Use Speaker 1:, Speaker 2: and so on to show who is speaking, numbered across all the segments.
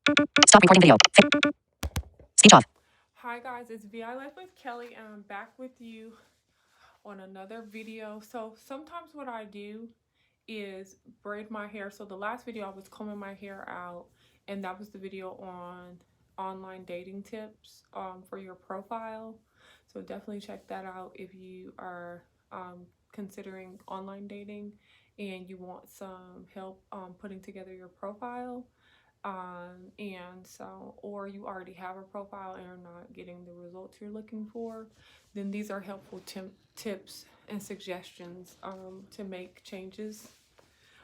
Speaker 1: Stop recording video. Speech off.
Speaker 2: Hi guys, it's VI Life with Kelly and I'm back with you on another video. So sometimes what I do is braid my hair. So the last video I was combing my hair out, and that was the video on online dating tips for your profile. So definitely check that out if you are considering online dating and you want some help putting together your profile. And so, or you already have a profile and are not getting the results you're looking for, then these are helpful tips and suggestions to make changes.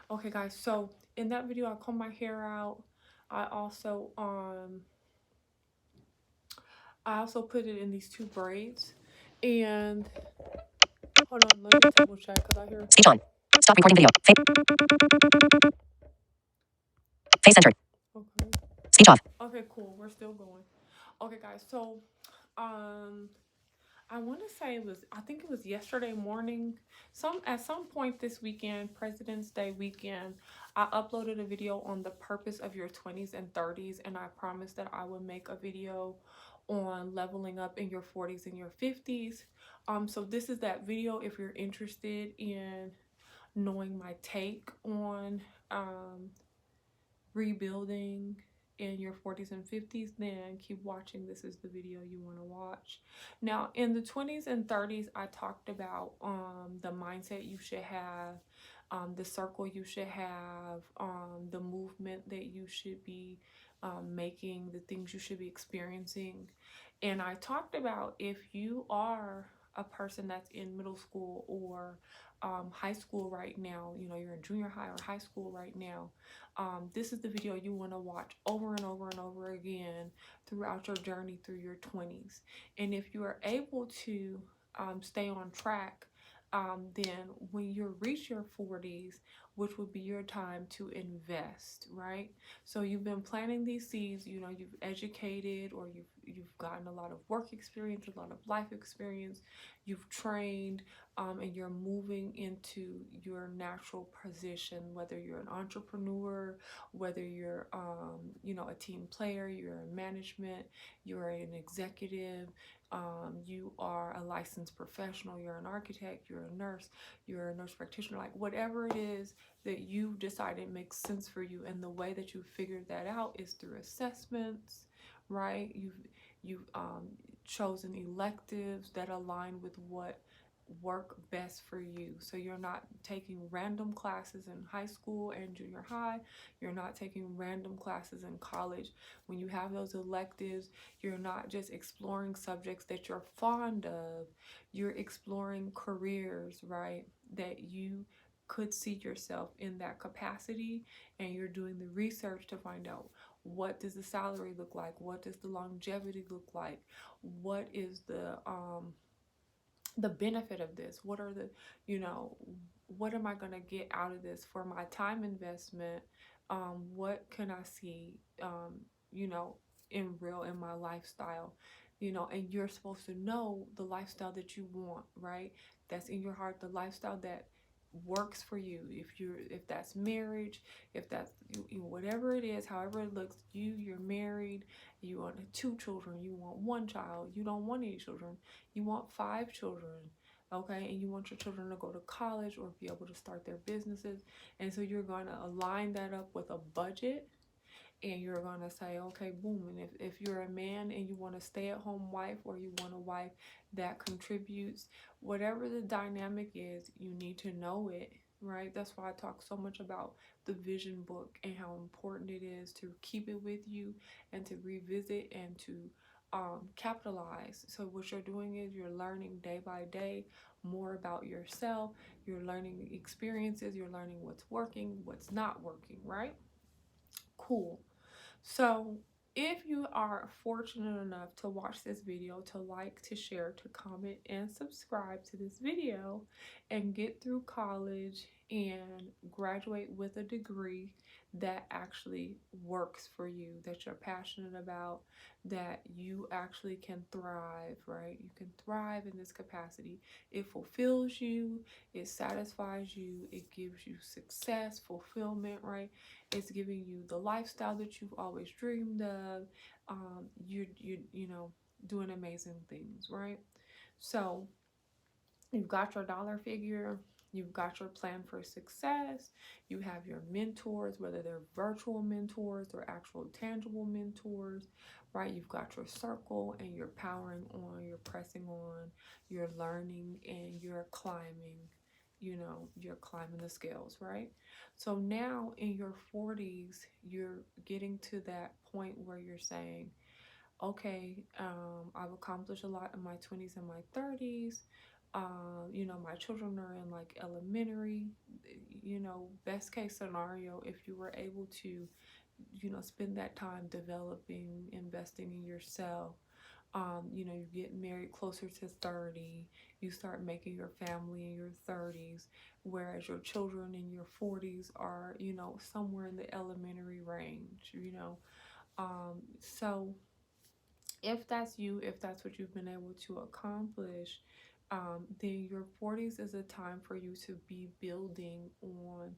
Speaker 2: Okay guys, so in that video I comb my hair out. I also um I also put it in these two braids. And hold on, let me double check because I hear
Speaker 1: Speech on. Stop recording video. Face centered.
Speaker 2: okay.
Speaker 1: Speech off.
Speaker 2: Okay, cool. We're still going. Okay guys, so um I want to say I think it was yesterday morning. At some point this weekend, President's Day weekend, I uploaded a video on the purpose of your 20s and 30s, and I promised that I would make a video on leveling up in your 40s and your 50s. So this is that video if you're interested in knowing my take on rebuilding in your 40s and 50s, then keep watching. This is the video you want to watch. Now in the 20s and 30s, I talked about the mindset you should have, the circle you should have, the movement that you should be making, the things you should be experiencing. And I talked about if you are a person that's in middle school or high school right now, you're in junior high or high school right now, this is the video you want to watch over and over and over again throughout your journey through your 20s. And if you are able to stay on track, then when you reach your 40s, which would be your time to invest, right? So you've been planting these seeds, you've educated, or you've gotten a lot of work experience, a lot of life experience, you've trained, and you're moving into your natural position, whether you're an entrepreneur, whether you're a team player, you're in management, you're an executive, you are a licensed professional, you're an architect, you're a nurse practitioner, like whatever it is that you've decided makes sense for you. And the way that you figured that out is through assessments, right? You've chosen electives that align with what work best for you. So you're not taking random classes in high school and junior high. You're not taking random classes in college. When you have those electives, you're not just exploring subjects that you're fond of. You're exploring careers, right? That you could see yourself in that capacity, and you're doing the research to find out what does the salary look like, what does the longevity look like, what is the benefit of this, what are the you know what am I going to get out of this for my time investment, what can I see you know in my lifestyle, and you're supposed to know the lifestyle that you want, right? That's in your heart, the lifestyle that works for you. If that's marriage, if that's whatever it is, however it looks, you're married, you want two children, you want one child, you don't want any children, you want five children, okay, and you want your children to go to college or be able to start their businesses. And so you're going to align that up with a budget, and you're going to say, okay, boom. And if you're a man and you want a stay-at-home wife, or you want a wife that contributes, whatever the dynamic is, you need to know it, right? That's why I talk so much about the vision book and how important it is to keep it with you and to revisit and to capitalize. So what you're doing is you're learning day by day more about yourself. You're learning experiences. You're learning what's working, what's not working, right? Cool. So if you are fortunate enough to watch this video, to like, to share, to comment, and subscribe to this video, and get through college and graduate with a degree, that actually works for you, that you're passionate about, that you actually can thrive, right? You can thrive in this capacity. It fulfills you, it satisfies you, it gives you success, fulfillment, right? It's giving you the lifestyle that you've always dreamed of. You know, doing amazing things, right? So you've got your dollar figure, you've got your plan for success, you have your mentors, whether they're virtual mentors or actual tangible mentors, right? You've got your circle and you're powering on, you're pressing on, you're learning, and you're climbing. You know, you're climbing the scales, right? So now in your 40s, you're getting to that point where you're saying, okay, I've accomplished a lot in my 20s and my 30s. You know, my children are in like elementary. You know, best case scenario, if you were able to, you know, spend that time developing, investing in yourself. You know, you get married closer to 30, you start making your family in your 30s, whereas your children in your 40s are, you know, somewhere in the elementary range, you know. So if that's you, if that's what you've been able to accomplish, then your 40s is a time for you to be building on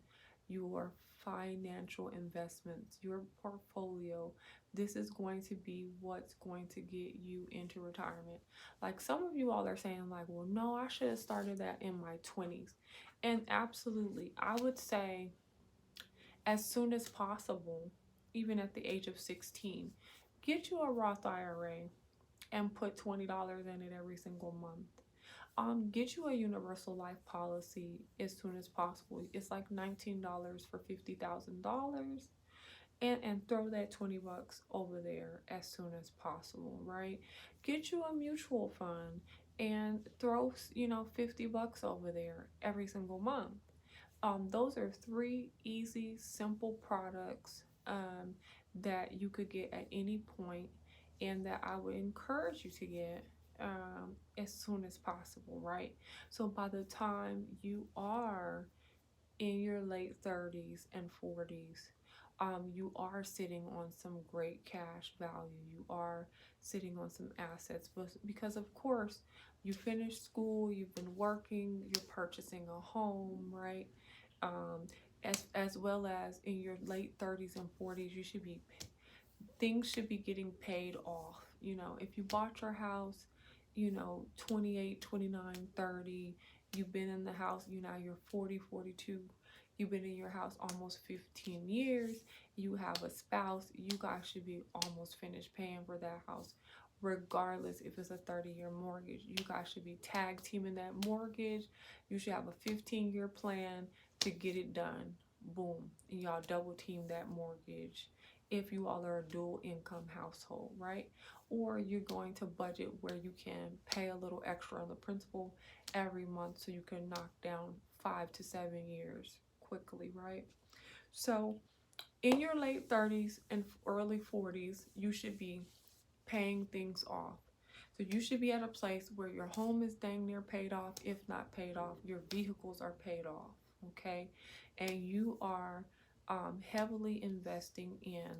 Speaker 2: your financial investments, your portfolio. This is going to be what's going to get you into retirement. Like some of you all are saying, like, well, no, I should have started that in my 20s. And absolutely, I would say as soon as possible, even at the age of 16, get you a Roth IRA and put $20 in it every single month. Get you a universal life policy as soon as possible. It's like $19 for $50,000, and throw that 20 bucks over there as soon as possible, right? Get you a mutual fund and throw, you know, 50 bucks over there every single month. Those are three easy, simple products that you could get at any point, and that I would encourage you to get as soon as possible, right? So by the time you are in your late 30s and 40s, you are sitting on some great cash value. You are sitting on some assets, but because of course you finished school, you've been working, you're purchasing a home, right? Um, as well as in your late 30s and 40s, you should be things should be getting paid off. You know, if you bought your house, you know, 28, 29, 30, you've been in the house, you know, you're 40, 42, you've been in your house almost 15 years, you have a spouse, you guys should be almost finished paying for that house. Regardless if it's a 30-year mortgage, you guys should be tag teaming that mortgage. You should have a 15-year plan to get it done. Boom. And y'all double team that mortgage if you all are a dual income household, right? Or you're going to budget where you can pay a little extra on the principal every month so you can knock down 5 to 7 years quickly, right? So in your late 30s and early 40s, you should be paying things off. So you should be at a place where your home is dang near paid off, if not paid off. Your vehicles are paid off, okay? And you are heavily investing in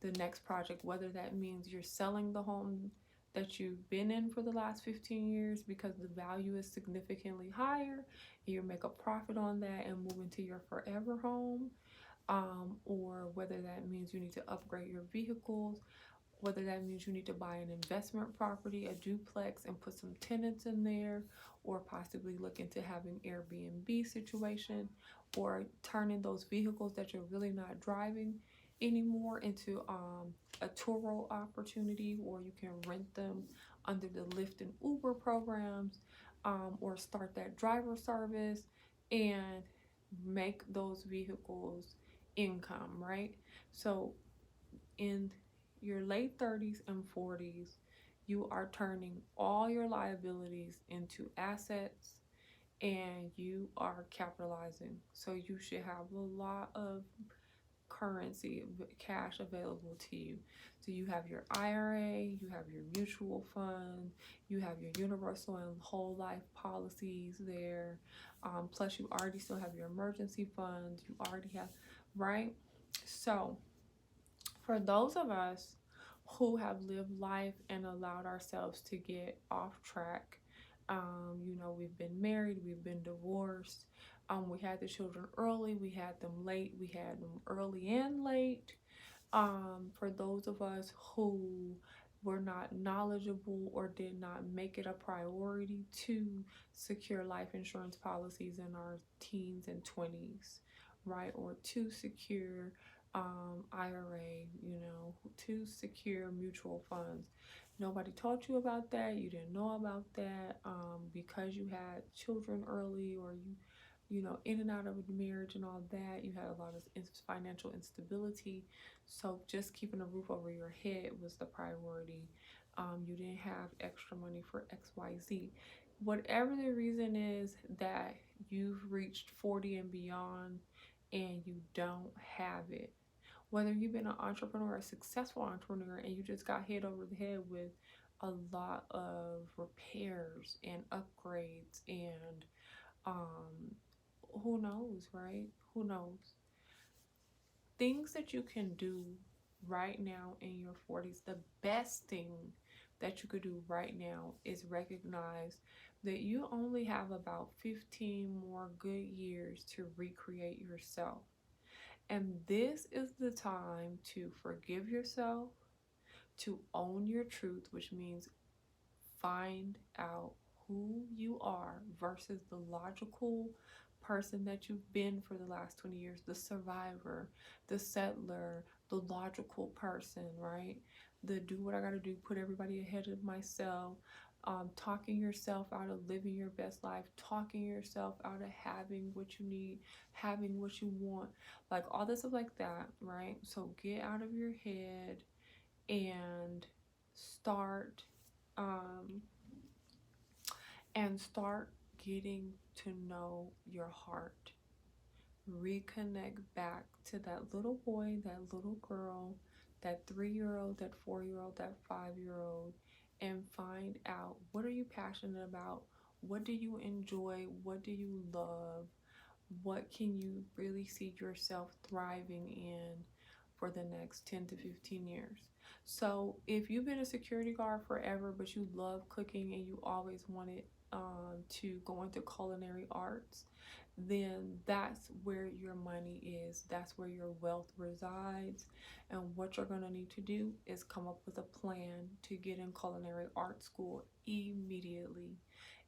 Speaker 2: the next project, whether that means you're selling the home that you've been in for the last 15 years because the value is significantly higher, and you make a profit on that and move into your forever home, or whether that means you need to upgrade your vehicles, whether that means you need to buy an investment property, a duplex, and put some tenants in there, or possibly look into having Airbnb situation, or turning those vehicles that you're really not driving anymore into a Turo opportunity, or you can rent them under the Lyft and Uber programs, or start that driver service and make those vehicles income, right? So in your late 30s and 40s, you are turning all your liabilities into assets and you are capitalizing. So you should have a lot of currency, cash available to you. So you have your IRA, you have your mutual fund, you have your universal and whole life policies there. Plus, you already still have your emergency funds. You already have, right? So, for those of us who have lived life and allowed ourselves to get off track, we've been married, we've been divorced, we had the children early, we had them late, we had them early and late. For those of us who were not knowledgeable or did not make it a priority to secure life insurance policies in our teens and 20s, right? Or to secure IRA, to secure mutual funds. Nobody taught you about that. You didn't know about that because you had children early, or in and out of a marriage and all that. You had a lot of financial instability. So just keeping a roof over your head was the priority. You didn't have extra money for XYZ. Whatever the reason is that you've reached 40 and beyond and you don't have it, whether you've been an entrepreneur, a successful entrepreneur, and you just got hit over the head with a lot of repairs and upgrades and um who knows, right? Who knows? Things that you can do right now in your 40s, the best thing that you could do right now is recognize that you only have about 15 more good years to recreate yourself. And this is the time to forgive yourself, to own your truth, which means find out who you are versus the logical person that you've been for the last 20 years, the survivor, the settler, the logical person, right? The do what I gotta do, put everybody ahead of myself, talking yourself out of living your best life, talking yourself out of having what you need, having what you want, like all this stuff like that, right? So get out of your head and start um, start getting to know your heart. Reconnect back to that little boy, that little girl, that 3-year old, that 4-year old, that 5-year old, and find out, what are you passionate about? What do you enjoy? What do you love? What can you really see yourself thriving in for the next 10 to 15 years? So if you've been a security guard forever, but you love cooking and you always wanted to go into culinary arts, then that's where your money is. That's where your wealth resides. And what you're going to need to do is come up with a plan to get in culinary art school immediately.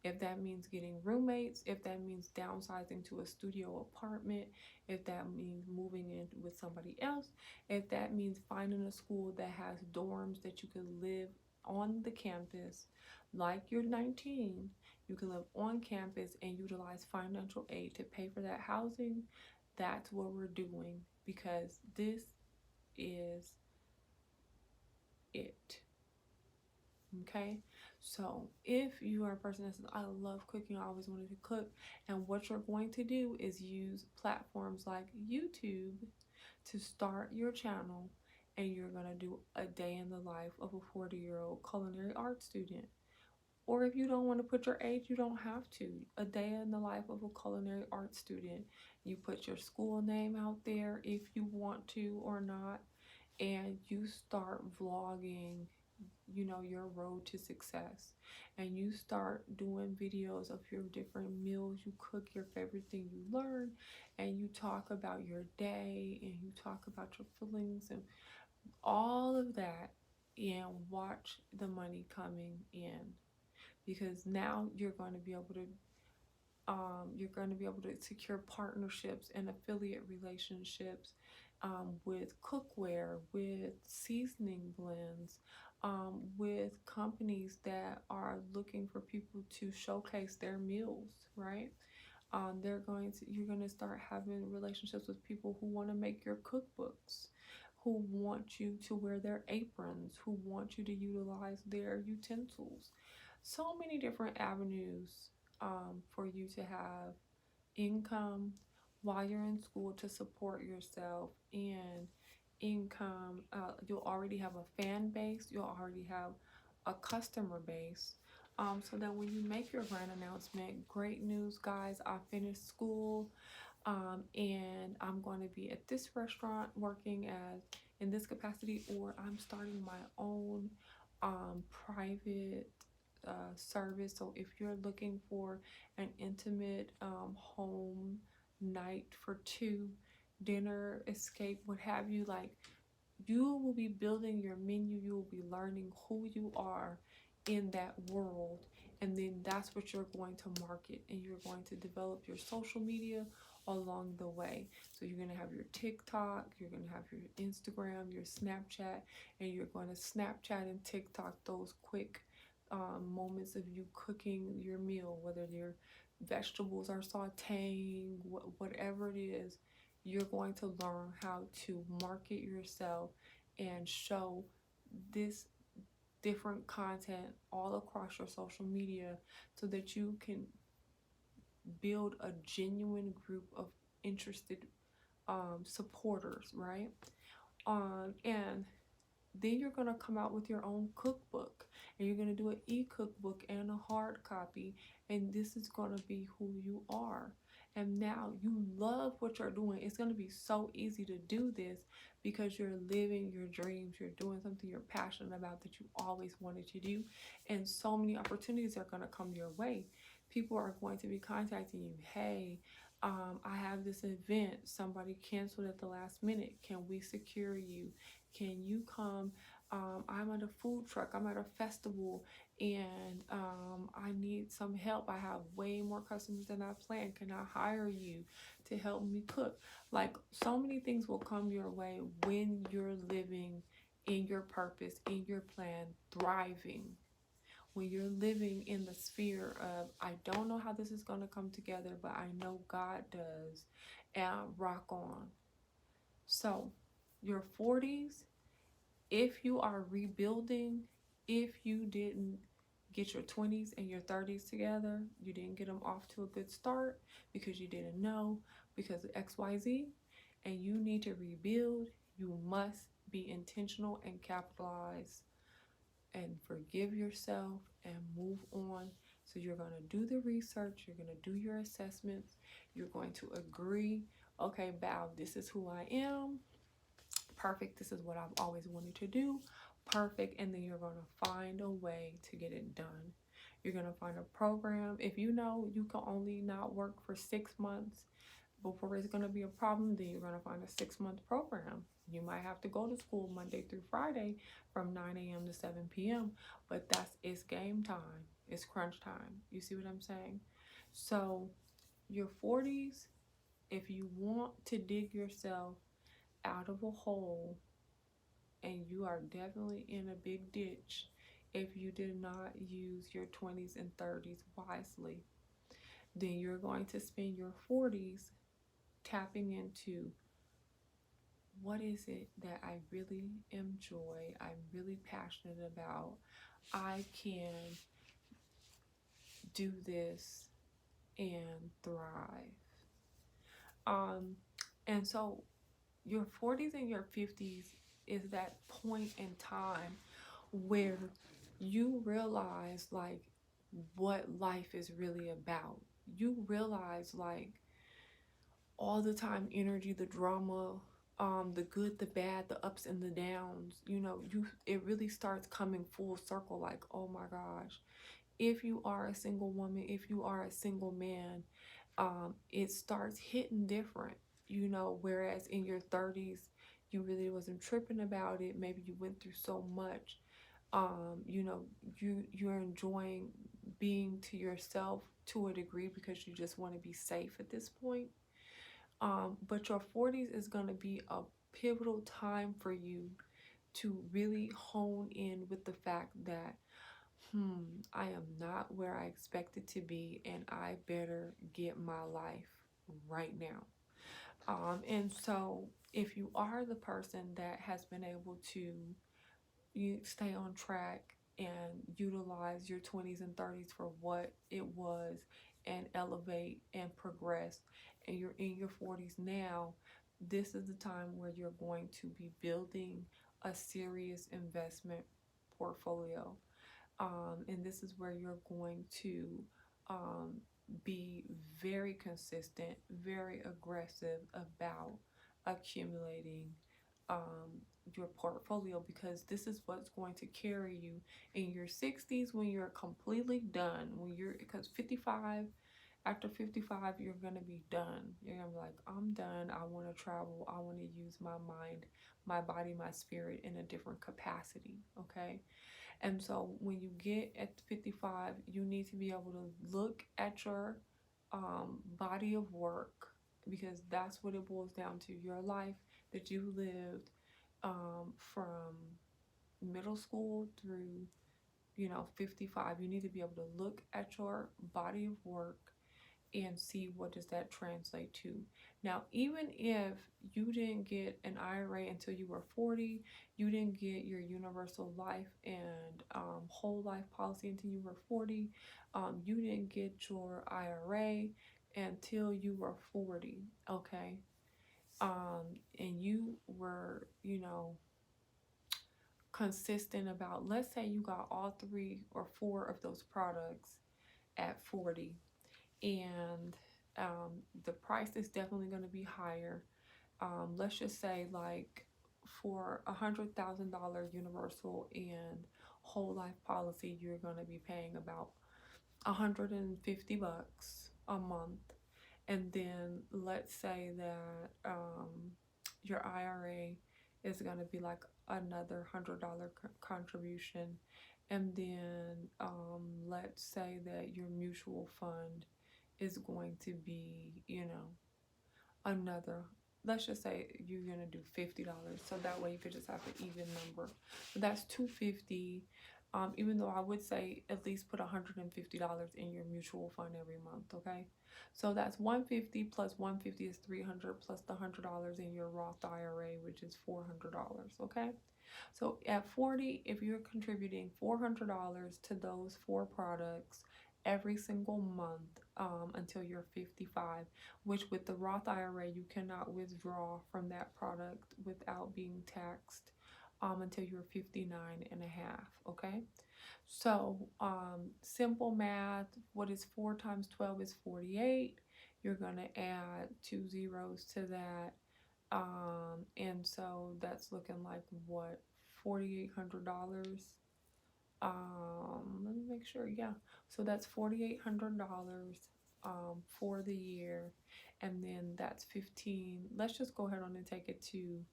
Speaker 2: If that means getting roommates, if that means downsizing to a studio apartment, if that means moving in with somebody else, if that means finding a school that has dorms that you can live on the campus like you're 19, you can live on campus and utilize financial aid to pay for that housing. That's what we're doing, because this is it. Okay, so if you are a person that says, I love cooking, I always wanted to cook, and what you're going to do is use platforms like YouTube to start your channel, and you're going to do a day in the life of a 40-year-old culinary arts student. Or if you don't want to put your age, you don't have to. A day in the life of a culinary arts student. You put your school name out there if you want to or not, and you start vlogging, your road to success. And you start doing videos of your different meals you cook, your favorite thing you learn, and you talk about your day and you talk about your feelings and all of that, and watch the money coming in, because now you're going to be able to secure partnerships and affiliate relationships with cookware, with seasoning blends, with companies that are looking for people to showcase their meals, right? You're going to start having relationships with people who want to make your cookbooks, who want you to wear their aprons, who want you to utilize their utensils. So many different avenues for you to have income while you're in school to support yourself, and income. You'll already have a fan base, you'll already have a customer base. So that when you make your grand announcement, great news, guys, I finished school. And I'm going to be at this restaurant working as in this capacity, or I'm starting my own private service. So if you're looking for an intimate home night for two, dinner, escape, what have you, like, you will be building your menu, you will be learning who you are in that world, and then that's what you're going to market, and you're going to develop your social media along the way. So you're going to have your TikTok, you're going to have your Instagram, your Snapchat, and you're going to Snapchat and TikTok those quick moments of you cooking your meal, whether your vegetables are sauteing, whatever it is. You're going to learn how to market yourself and show this different content all across your social media so that you can build a genuine group of interested supporters, right? And then you're going to come out with your own cookbook, and you're going to do an e-cookbook and a hard copy, and this is going to be who you are. And now you love what you're doing. It's going to be so easy to do this because you're living your dreams. You're doing something you're passionate about that you always wanted to do, and so many opportunities are going to come your way. People are going to be contacting you. Hey, I have this event. Somebody canceled at the last minute. Can we secure you? Can you come? I'm at a food truck, I'm at a festival, and I need some help. I have way more customers than I planned. Can I hire you to help me cook? Like, so many things will come your way when you're living in your purpose, in your plan, thriving. When you're living in the sphere of, I don't know how this is going to come together, but I know God does, and rock on. So, your 40s, if you are rebuilding, if you didn't get your 20s and your 30s together, you didn't get them off to a good start because you didn't know, because of XYZ, and you need to rebuild, you must be intentional and capitalize and forgive yourself and move on. So you're going to do the research, you're going to do your assessments, you're going to agree, okay, Val, this is who I am. Perfect, this is what I've always wanted to do. Perfect. And then you're going to find a way to get it done. You're going to find a program. If you know you can only not work for 6 months before it's going to be a problem, then you're going to find a 6-month program. You might have to go to school Monday through Friday from 9 a.m. to 7 p.m., but it's game time. It's crunch time. You see what I'm saying? So your 40s, if you want to dig yourself out of a hole, and you are definitely in a big ditch if you did not use your 20s and 30s wisely, then you're going to spend your 40s tapping into, what is it that I really enjoy, I'm really passionate about, I can do this and thrive. And so your 40s and your 50s is that point in time where you realize, like, what life is really about. You realize, like, all the time energy, the drama, the good, the bad, the ups and the downs, it really starts coming full circle, like, oh my gosh, if you are a single woman, if you are a single man, it starts hitting different, whereas in your 30s, you really wasn't tripping about it. Maybe you went through so much. You know, you're enjoying being to yourself to a degree because you just want to be safe at this point. But your 40s is going to be a pivotal time for you to really hone in with the fact that, I am not where I expected to be, and I better get my life right now. And so if you are the person that has been able to stay on track and utilize your 20s and 30s for what it was, and elevate and progress, and you're in your 40s now, this is the time where you're going to be building a serious investment portfolio. And this is where you're going to be very consistent, very aggressive about accumulating um, your portfolio, because this is what's going to carry you in your 60s when you're completely done. When you're, because 55, after 55, you're going to be done. You're going to be like, I'm done. I want to travel. I want to use my mind, my body, my spirit in a different capacity. Okay. And so when you get at 55, you need to be able to look at your body of work, because that's what it boils down to. Your life that you lived from middle school through, 55. You need to be able to look at your body of work and see what does that translate to. Now, even if you didn't get an IRA until you were 40, you didn't get your universal life and whole life policy until you were 40, you didn't get your IRA until you were 40, okay? And you were, consistent about, let's say you got all 3 or 4 of those products at 40, and the price is definitely going to be higher. Let's just say, like, for $100,000 universal and whole life policy, you're going to be paying about $150 a month. And then let's say that your IRA is going to be like another $100 contribution. And then let's say that your mutual fund is going to be, another, let's just say you're gonna do $50, so that way you could just have an even number. So that's $250. Even though I would say at least put $150 in your mutual fund every month, okay? So that's $150 plus $150 is $300, plus the $100 in your Roth IRA, which is $400, okay? So at 40, if you're contributing $400 to those 4 products every single month until you're 55, which with the Roth IRA, you cannot withdraw from that product without being taxed until you're 59 and a half, okay? So simple math, what is 4 times 12 is 48. You're going to add 2 zeros to that. And so that's looking like what, $4,800. Let me make sure. Yeah, so that's $4,800 for the year, and then that's 15. Let's just go ahead on and take it to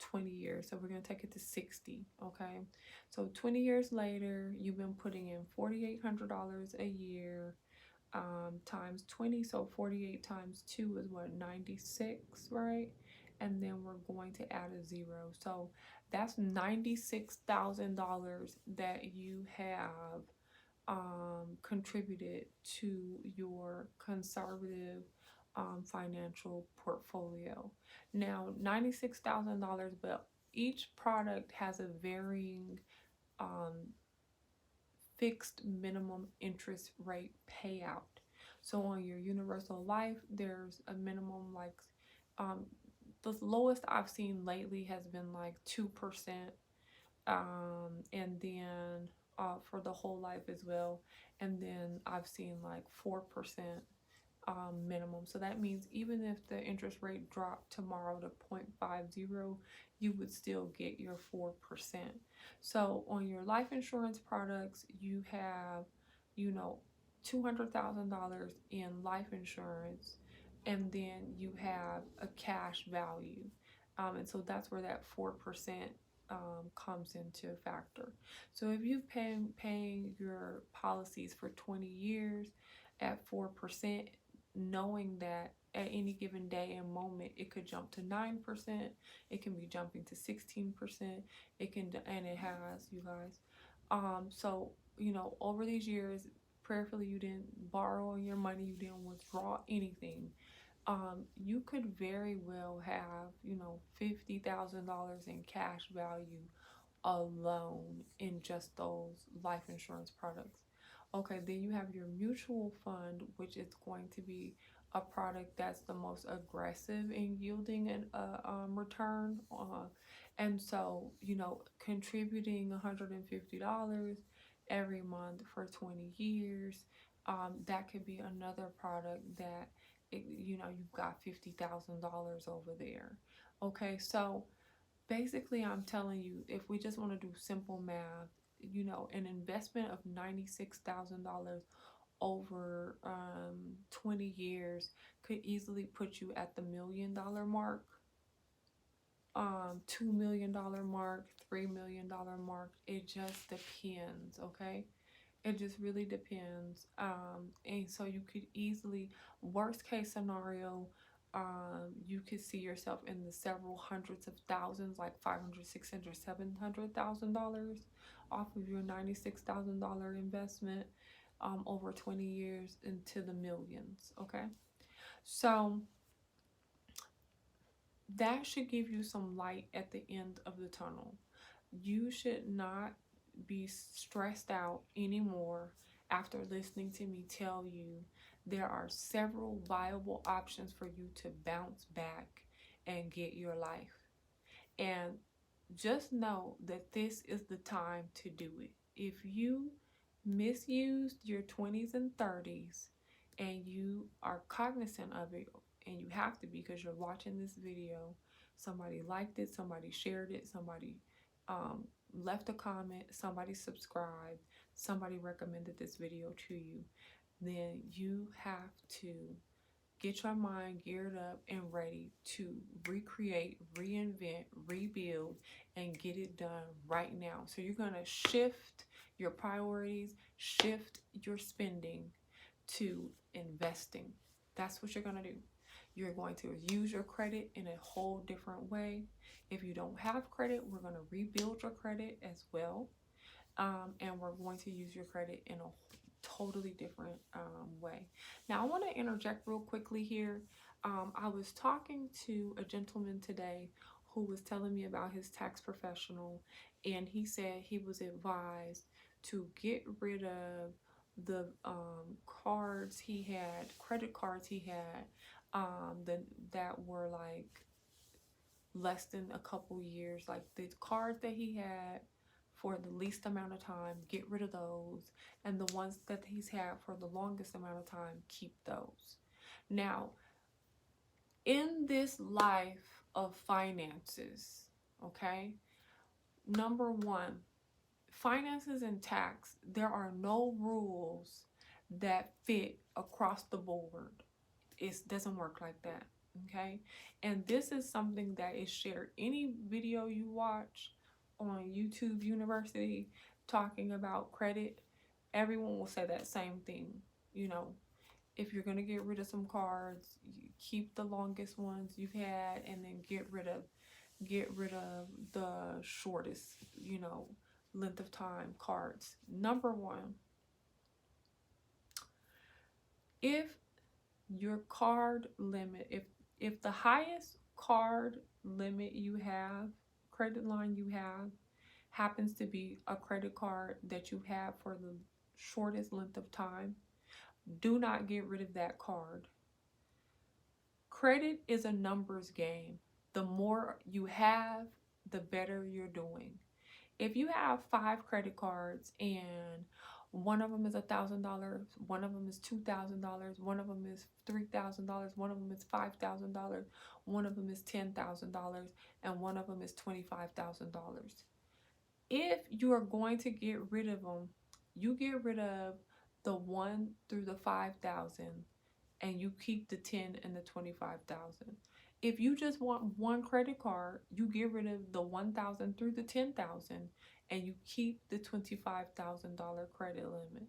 Speaker 2: 20 years. So we're going to take it to 60. Okay, so 20 years later, you've been putting in $4,800 a year times 20, so 48 times 2 is what, 96, right? And then we're going to add a 0, so that's $96,000 that you have contributed to your conservative financial portfolio. Now, $96,000, but each product has a varying fixed minimum interest rate payout. So on your universal life, there's a minimum, like the lowest I've seen lately has been like 2%. And then for the whole life as well. And then I've seen like 4% minimum. So that means even if the interest rate dropped tomorrow to 0.50, you would still get your 4%. So on your life insurance products, you have, $200,000 in life insurance, and then you have a cash value. And so that's where that 4% comes into factor. So if you've been paying your policies for 20 years at 4%, knowing that at any given day and moment it could jump to 9%, it can be jumping to 16%, it can, and it has, you guys. So over these years, prayerfully you didn't borrow your money, you didn't withdraw anything. You could very well have, $50,000 in cash value alone in just those life insurance products. Okay, then you have your mutual fund, which is going to be a product that's the most aggressive in yielding an return. And so, contributing $150 every month for 20 years, that could be another product that you've got $50,000 over there. Okay, so basically I'm telling you, if we just want to do simple math, an investment of $96,000 over 20 years could easily put you at the $1 million mark, $2 million mark, $3 million mark. It just depends, okay? It just really depends. And so you could easily, worst case scenario, you could see yourself in the several hundreds of thousands, like 500, 600, $700,000 off of your $96,000 investment, over 20 years into the millions. Okay, so that should give you some light at the end of the tunnel. You should not be stressed out anymore after listening to me tell you there are several viable options for you to bounce back and get your life. And just know that this is the time to do it. If you misused your 20s and 30s and you are cognizant of it, and you have to because you're watching this video, somebody liked it, somebody shared it, somebody left a comment, somebody subscribed, somebody recommended this video to you, then you have to get your mind geared up and ready to recreate, reinvent, rebuild, and get it done right now. So you're going to shift your priorities, shift your spending to investing. That's what you're going to do. You're going to use your credit in a whole different way. If you don't have credit, we're going to rebuild your credit as well. And we're going to use your credit in a totally different way. Now, I want to interject real quickly here. I was talking to a gentleman today who was telling me about his tax professional, and he said he was advised to get rid of the cards he had, credit cards he had, that were like less than a couple years, like the cards that he had for the least amount of time, get rid of those, and the ones that he's had for the longest amount of time, keep those. Now, in this life of finances, okay, number one, finances and tax, there are no rules that fit across the board. It doesn't work like that, okay? And this is something that is shared. Any video you watch on YouTube University talking about credit, everyone will say that same thing. If you're going to get rid of some cards, you keep the longest ones you've had, and then get rid of the shortest, length of time cards. Number one, if your card limit, if the highest card limit you have, credit line you have, happens to be a credit card that you have for the shortest length of time, do not get rid of that card. Credit is a numbers game. The more you have, the better you're doing. If you have 5 credit cards and one of them is $1,000, one of them is $2,000, one of them is $3,000, one of them is $5,000, one of them is $10,000, and one of them is $25,000. If you are going to get rid of them, you get rid of the 1 through the 5,000, and you keep the 10 and the 25,000. If you just want one credit card, you get rid of the 1,000 through the 10,000, and you keep the $25,000 credit limit.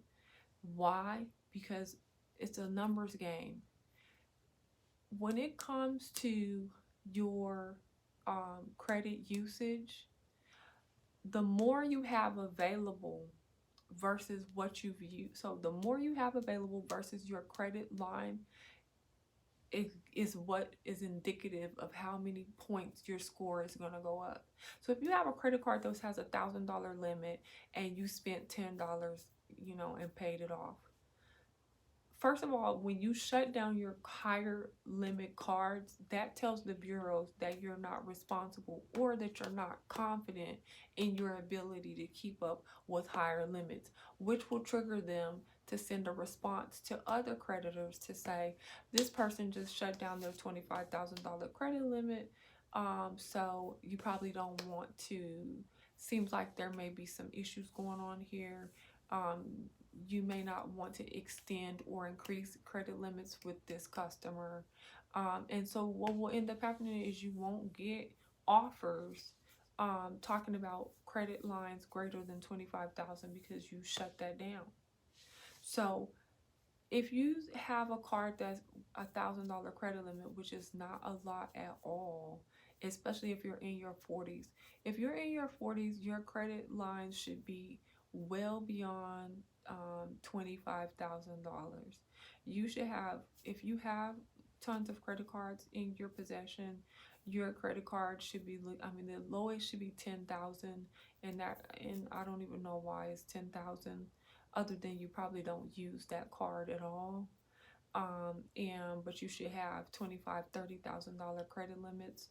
Speaker 2: Why? Because it's a numbers game. When it comes to your credit usage, the more you have available versus what you've used. So the more you have available versus your credit line is what is indicative of how many points your score is going to go up. So if you have a credit card that has $1,000 limit and you spent $10, and paid it off, first of all, when you shut down your higher limit cards, that tells the bureaus that you're not responsible or that you're not confident in your ability to keep up with higher limits, which will trigger them to send a response to other creditors to say, this person just shut down their $25,000 credit limit. So you probably don't want to, seems like there may be some issues going on here. You may not want to extend or increase credit limits with this customer. And so what will end up happening is you won't get offers talking about credit lines greater than 25,000 because you shut that down. So if you have a card that's $1,000 credit limit, which is not a lot at all, especially if you're in your 40s. If you're in your 40s, your credit line should be well beyond $25,000. You should have, if you have tons of credit cards in your possession, your credit card should be, I mean, the lowest should be 10,000, and I don't even know why it's 10,000, other than you probably don't use that card at all. But you should have $25,000-$30,000 credit limits.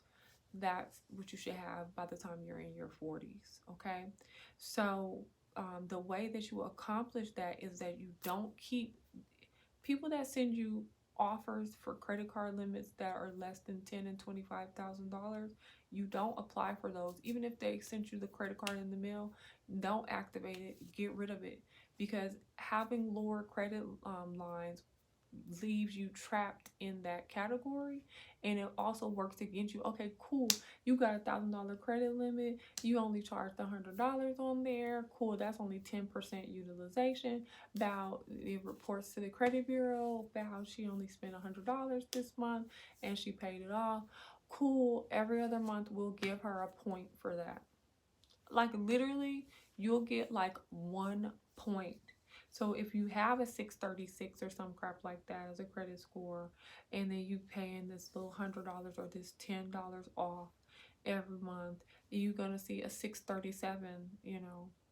Speaker 2: That's what you should have by the time you're in your 40s. Okay, so the way that you accomplish that is that you don't keep people that send you offers for credit card limits that are less than $10,000 and $25,000. You don't apply for those. Even if they sent you the credit card in the mail, don't activate it. Get rid of it, because having lower credit lines leaves you trapped in that category, and it also works against you. Okay, cool, you got $1,000 credit limit, you only charged $100 on there, cool, that's only 10% utilization. About it reports to the credit bureau about she only spent $100 this month and she paid it off. Cool, every other month we'll give her a point for that. Like literally, you'll get like 1 point. So if you have a 636 or some crap like that as a credit score, and then you paying this little $100 or this $10 off every month, you're gonna see a 637,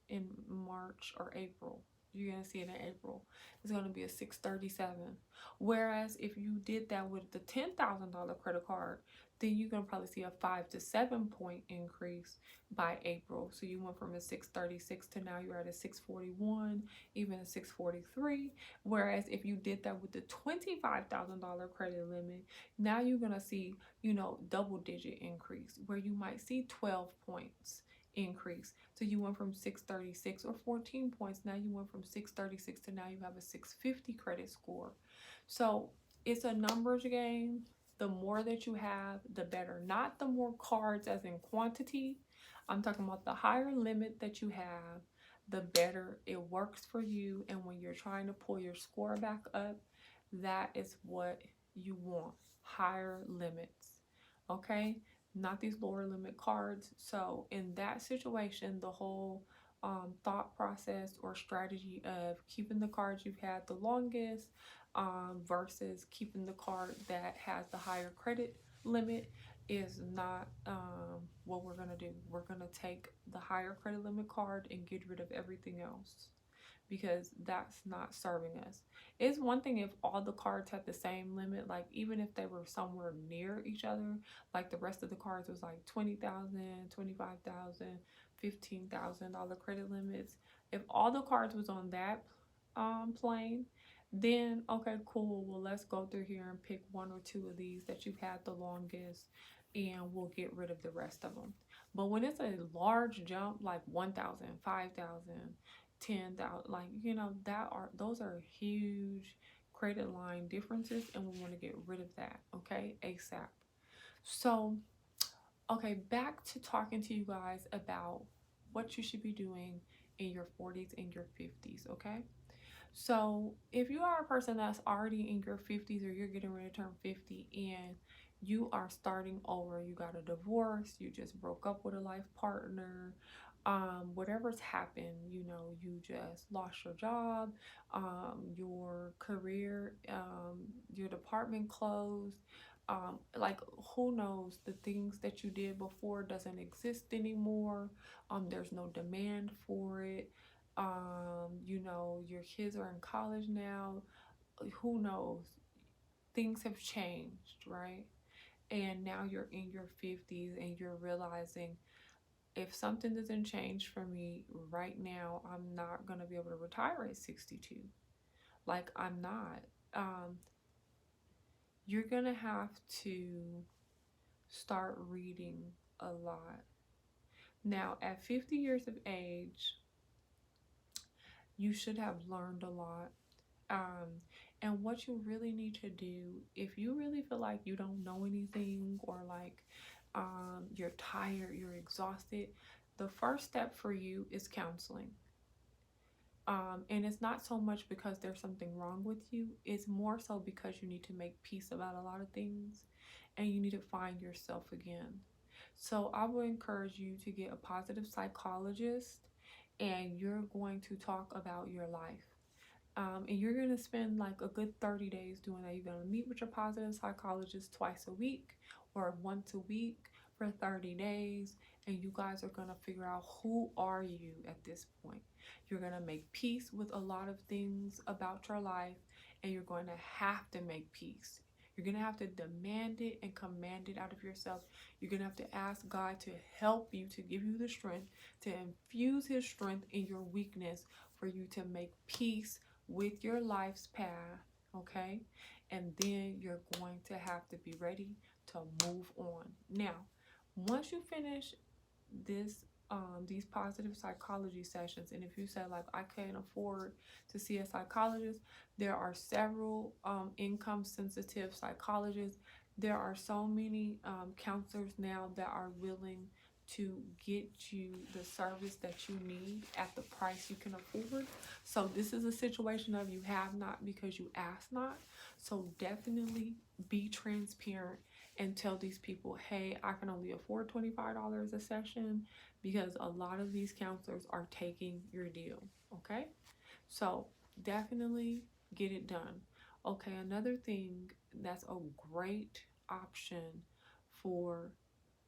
Speaker 2: in March or April. You're gonna see it in April. It's gonna be a 637. Whereas if you did that with the $10,000 credit card, then you're gonna probably see a 5 to 7 point increase by April. So you went from a 636 to now you're at a 641, even a 643. Whereas if you did that with the $25,000 credit limit, now you're gonna see, double digit increase, where you might see 12 points increase. So you went from 636 or 14 points. Now you went from 636 to now you have a 650 credit score. So it's a numbers game. The more that you have, the better. Not the more cards as in quantity. I'm talking about the higher limit that you have, the better it works for you. And when you're trying to pull your score back up, that is what you want. Higher limits. Okay? Not these lower limit cards. So in that situation, the whole thought process or strategy of keeping the cards you've had the longest versus keeping the card that has the higher credit limit is not what we're going to do. We're going to take the higher credit limit card and get rid of everything else, because that's not serving us. It's one thing if all the cards had the same limit, like even if they were somewhere near each other, like the rest of the cards was like $20,000, $25,000, $15,000 credit limits. If all the cards was on that plane, then okay, cool, well, let's go through here and pick one or two of these that you've had the longest, and we'll get rid of the rest of them. But when it's a large jump, like 1,000, 5,000, 10,000, like, those are huge credit line differences, and we want to get rid of that, okay, ASAP. So okay, back to talking to you guys about what you should be doing in your 40s and your 50s, okay? So if you are a person that's already in your 50s, or you're getting ready to turn 50 and you are starting over, you got a divorce, you just broke up with a life partner, whatever's happened, you just lost your job, your career, your department closed, like who knows, the things that you did before doesn't exist anymore, there's no demand for it, your kids are in college now, who knows, things have changed, right? And now you're in your 50s and you're realizing, if something doesn't change for me right now, I'm not going to be able to retire at 62. Like, I'm not. Um, you're gonna have to start reading a lot. Now, at 50 years of age, you should have learned a lot. And what you really need to do, if you really feel like you don't know anything, or like you're tired, you're exhausted, the first step for you is counseling. And it's not so much because there's something wrong with you, it's more so because you need to make peace about a lot of things and you need to find yourself again. So I would encourage you to get a positive psychologist, and you're going to talk about your life. And you're going to spend like a good 30 days doing that. You're going to meet with your positive psychologist twice a week or once a week for 30 days. And you guys are going to figure out, who are you at this point? You're going to make peace with a lot of things about your life, and you're going to have to make peace. You're going to have to demand it and command it out of yourself. You're going to have to ask God to help you, to give you the strength, to infuse His strength in your weakness, for you to make peace with your life's path, okay? And then you're going to have to be ready to move on. Now, once you finish this these positive psychology sessions, and if you say like, I can't afford to see a psychologist, there are several income sensitive psychologists. There are so many counselors now that are willing to get you the service that you need at the price you can afford. So this is a situation of, you have not because you ask not. So definitely be transparent and tell these people, hey, I can only afford $25 a session, because a lot of these counselors are taking your deal. Okay, so definitely get it done. Okay, another thing that's a great option for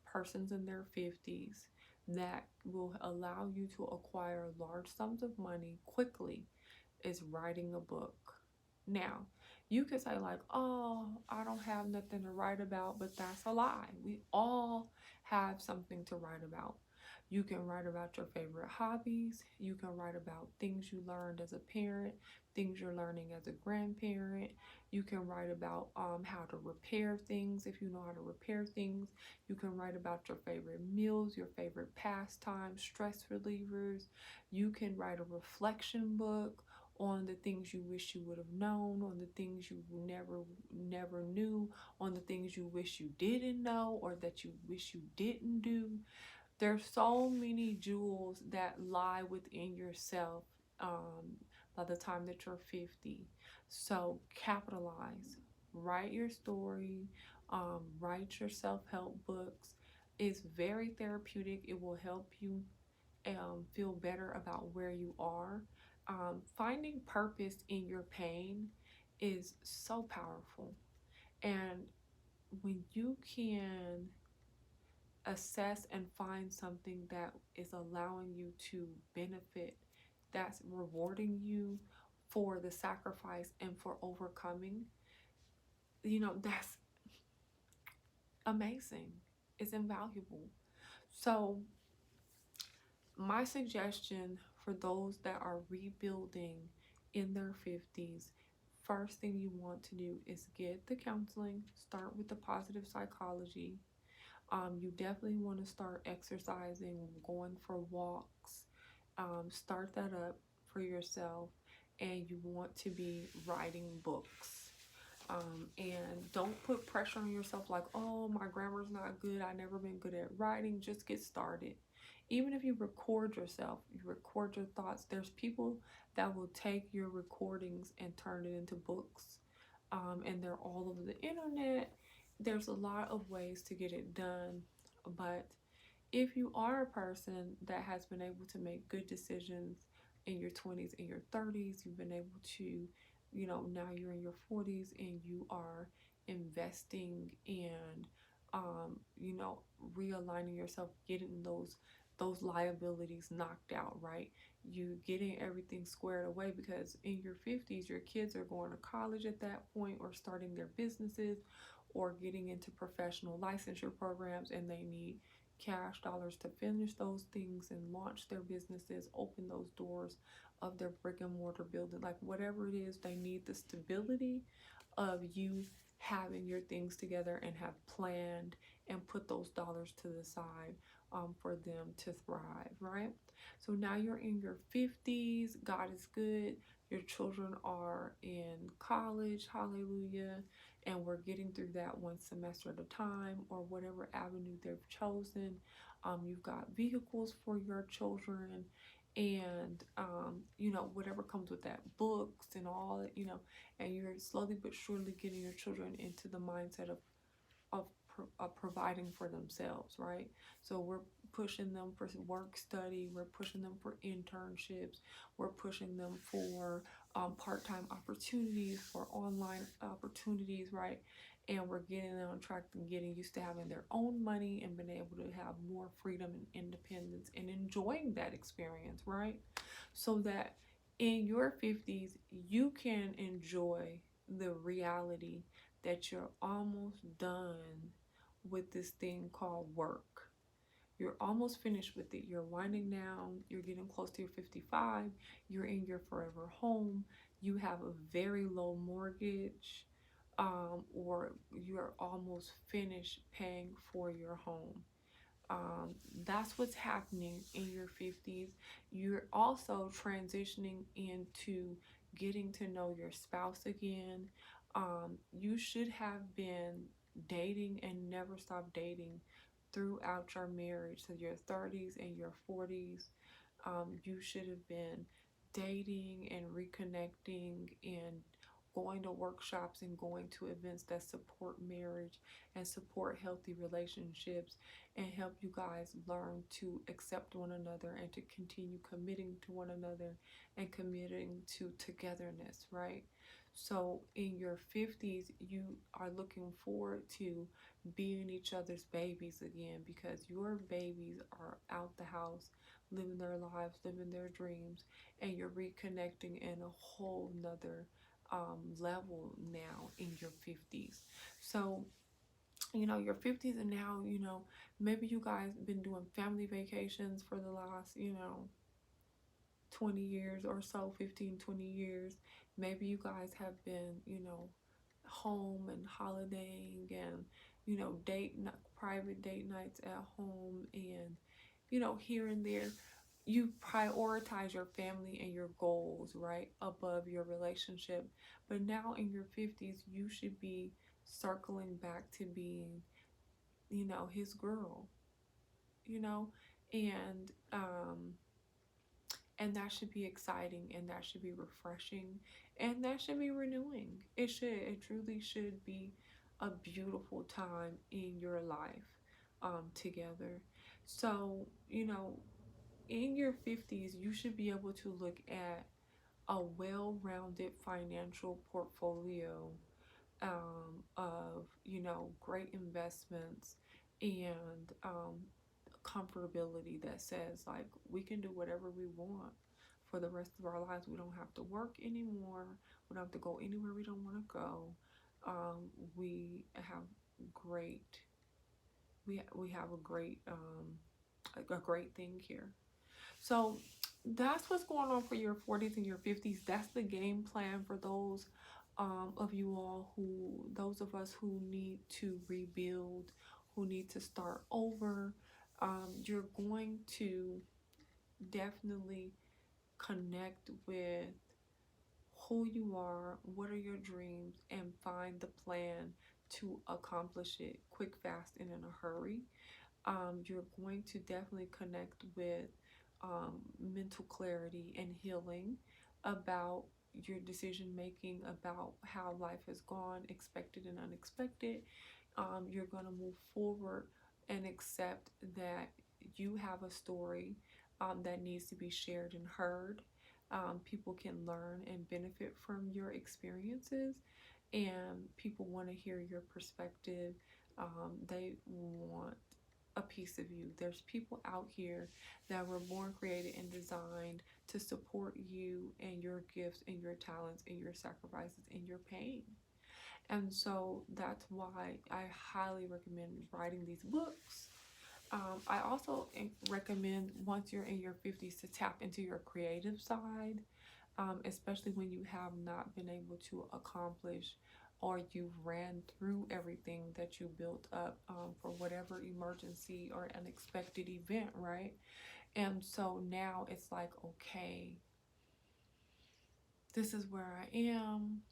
Speaker 2: persons in their 50s that will allow you to acquire large sums of money quickly is writing a book. Now, you could say like, oh, I don't have nothing to write about, but that's a lie. We all have something to write about. You can write about your favorite hobbies. You can write about things you learned as a parent, things you're learning as a grandparent. You can write about how to repair things if you know how to repair things. You can write about your favorite meals, your favorite pastimes, stress relievers. You can write a reflection book on the things you wish you would have known, on the things you never knew, on the things you wish you didn't know or that you wish you didn't do. There's so many jewels that lie within yourself by the time that you're 50. So capitalize, write your story, write your self-help books. It's very therapeutic. It will help you feel better about where you are. Finding purpose in your pain is so powerful. And when you can assess and find something that is allowing you to benefit, that's rewarding you for the sacrifice and for overcoming, that's amazing. It's invaluable. So my suggestion for those that are rebuilding in their 50s, first thing you want to do is get the counseling, start with the positive psychology. You definitely want to start exercising, going for walks, start that up for yourself, and you want to be writing books. And don't put pressure on yourself like, oh, my grammar's not good, I've never been good at writing. Just get started. Even if you record yourself, you record your thoughts, there's people that will take your recordings and turn it into books. And they're all over the internet. There's a lot of ways to get it done. But if you are a person that has been able to make good decisions in your 20s and your 30s, you've been able to, now you're in your 40s and you are investing and, realigning yourself, getting those liabilities knocked out, right? You getting everything squared away, because in your 50s, your kids are going to college at that point, or starting their businesses, or getting into professional licensure programs, and they need cash dollars to finish those things and launch their businesses, open those doors of their brick and mortar building, like whatever it is, they need the stability of you having your things together and have planned and put those dollars to the side for them to thrive, right? So now you're in your 50s. God is good. Your children are in college, hallelujah, and we're getting through that one semester at a time or whatever avenue they've chosen. You've got vehicles for your children, and whatever comes with that, books and all that, and you're slowly but surely getting your children into the mindset of providing for themselves, right? So we're pushing them for work study, we're pushing them for internships, we're pushing them for part-time opportunities, for online opportunities, right? And we're getting them on track and getting used to having their own money and being able to have more freedom and independence and enjoying that experience, right? So that in your 50s, you can enjoy the reality that you're almost done with this thing called work. You're almost finished with it. You're winding down. You're getting close to your 55. You're in your forever home. You have a very low mortgage, or you're almost finished paying for your home. That's what's happening in your 50s. You're also transitioning into getting to know your spouse again. You should have been dating and never stop dating throughout your marriage, so your 30s and your 40s. You should have been dating and reconnecting and going to workshops and going to events that support marriage and support healthy relationships and help you guys learn to accept one another and to continue committing to one another and committing to togetherness, right? So in your 50s, you are looking forward to being each other's babies again, because your babies are out the house, living their lives, living their dreams, and you're reconnecting in a whole nother level now in your 50s. So your 50s, and now maybe you guys been doing family vacations for the last 20 years or so, 15, 20 years. Maybe you guys have been home and holidaying and private date nights at home, and here and there. You prioritize your family and your goals, right, above your relationship. But now in your 50s, you should be circling back to being his girl, you know and that should be exciting, and that should be refreshing, and that should be renewing. It truly should be a beautiful time in your life together. So in your 50s, you should be able to look at a well-rounded financial portfolio of great investments and comfortability that says, like, we can do whatever we want for the rest of our lives. We don't have to work anymore. We don't have to go anywhere we don't want to go. We have great we have a great thing here. So that's what's going on for your 40s and your 50s. That's the game plan for those of you all those of us who need to rebuild, who need to start over. You're going to definitely connect with who you are, what are your dreams, and find the plan to accomplish it quick, fast, and in a hurry. You're going to definitely connect with mental clarity and healing about your decision making, about how life has gone, expected and unexpected. You're going to move forward and accept that you have a story that needs to be shared and heard. People can learn and benefit from your experiences, and people want to hear your perspective. They want a piece of you. There's people out here that were born, created, and designed to support you and your gifts and your talents and your sacrifices and your pain. And so that's why I highly recommend writing these books, I also recommend once you're in your 50s to tap into your creative side, especially when you have not been able to accomplish or you've ran through everything that you built up for whatever emergency or unexpected event, right? And so now it's like, okay, this is where I am,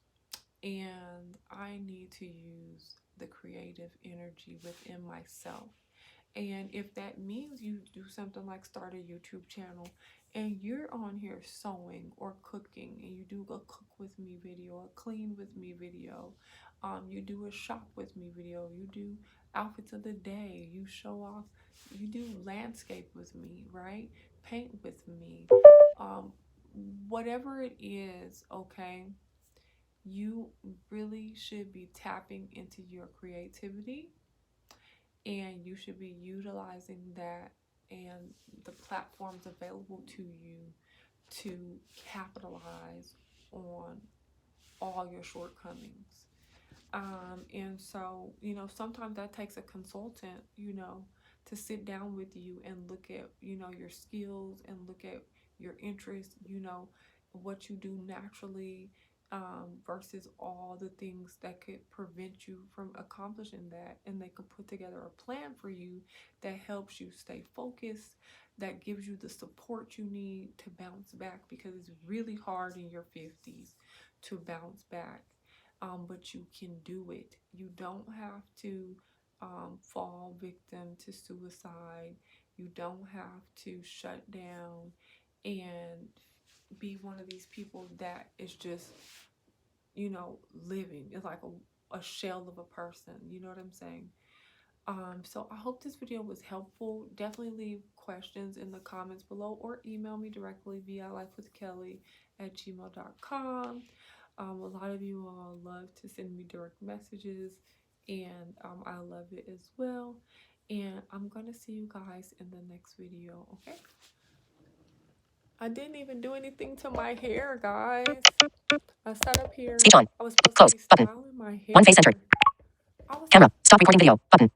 Speaker 2: and I need to use the creative energy within myself. And if that means you do something like start a YouTube channel and you're on here sewing or cooking, and you do a cook with me video, a clean with me video, you do a shop with me video, you do outfits of the day, you show off, you do landscape with me, right? Paint with me, um, whatever it is, okay? You really should be tapping into your creativity, and you should be utilizing that and the platforms available to you to capitalize on all your shortcomings. And so, sometimes that takes a consultant, to sit down with you and look at, your skills and look at your interests, what you do naturally, versus all the things that could prevent you from accomplishing that. And they can put together a plan for you that helps you stay focused, that gives you the support you need to bounce back, because it's really hard in your 50s to bounce back. But you can do it. You don't have to fall victim to suicide. You don't have to shut down and be one of these people that is just, living. It's like a shell of a person. You know what I'm saying? So I hope this video was helpful. Definitely leave questions in the comments below or email me directly via lifewithkelly@gmail.com. A lot of you all love to send me direct messages, and I love it as well. And I'm going to see you guys in the next video, okay? I didn't even do anything to my hair, guys. I sat up here.
Speaker 1: Speech on.
Speaker 2: I was supposed
Speaker 1: Close.
Speaker 2: to be
Speaker 1: Button.
Speaker 2: styling my hair.
Speaker 1: One face centered. Camera. Stop recording video. Button.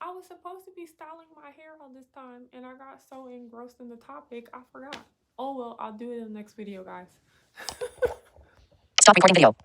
Speaker 2: I was supposed to be styling my hair all this time, and I got so engrossed in the topic, I forgot. Oh well, I'll do it in the next video, guys.
Speaker 1: Stop recording video.